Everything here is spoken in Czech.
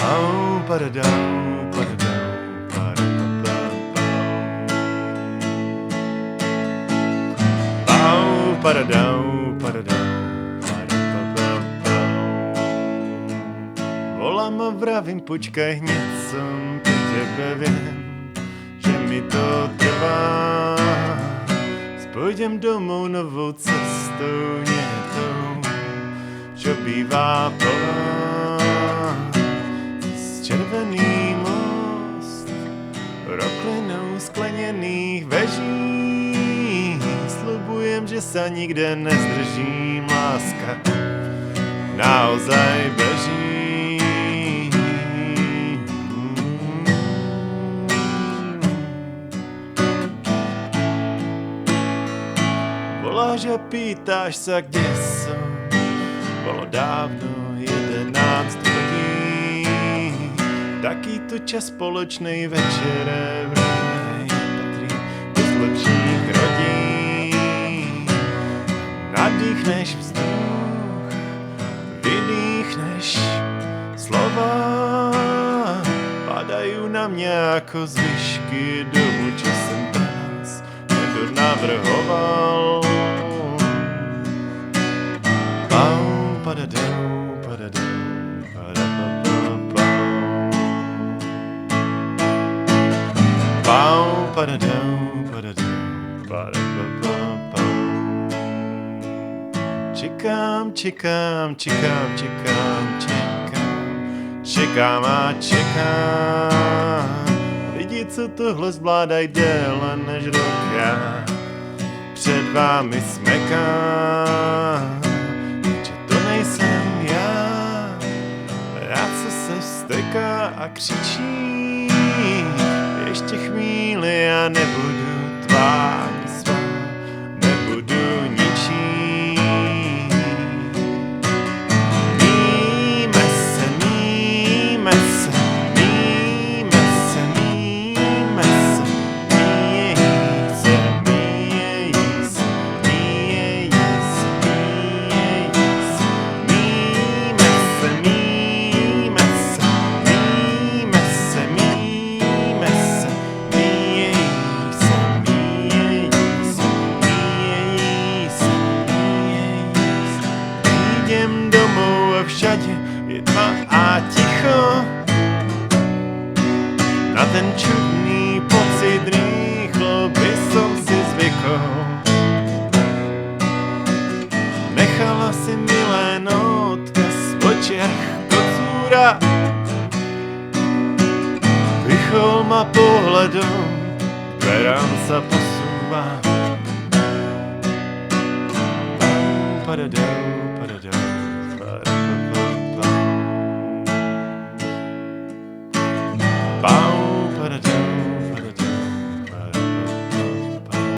Pau, padadau, padadau, padadau. Pau, padadau, padadau, padadau. Volám a vravím, počkej, hněď som pri tebe, viem, že mi to trvá. Pôjdem domov novou cestou, nie tou, čo bývá plná. Cez červený most, roklinou sklenených veží. Sľubujem, že sa nikde nezdržím, láska naozaj beží. Voláš a pýtáš sa, kde som. Bolo dávno 11 hodín. Takýto čas spoločnej večere vraj patrí do lepších rodín. Nadýchneš vzduch, vydýchneš slova. Padajú na mňa ako zvyšky domu, čo som pre nás navrhoval. Padadau, padadau, padadau. Pau, padadau, padadau, padadau. Čekám, čekám, čekám, čekám, čekám. Čekám a čekám. Lidi, co tohle zvládají déle než rok, já před vámi smekám. Steká a křičí, ještě chvíli já nebudu tvá ani svá, nebudu ničí. Míme se, míme se, míme se, míme se, míjejí se, míjejí se, míjejí se, míjejí se, míme se, míme se. Všade je tma a ticho. Na ten čudný pocit rýchlo by som si zvykol. Nechala si milé odkaz v očiach kocúra. Vychol ma pohľadom, dverám sa posúva. Padadau,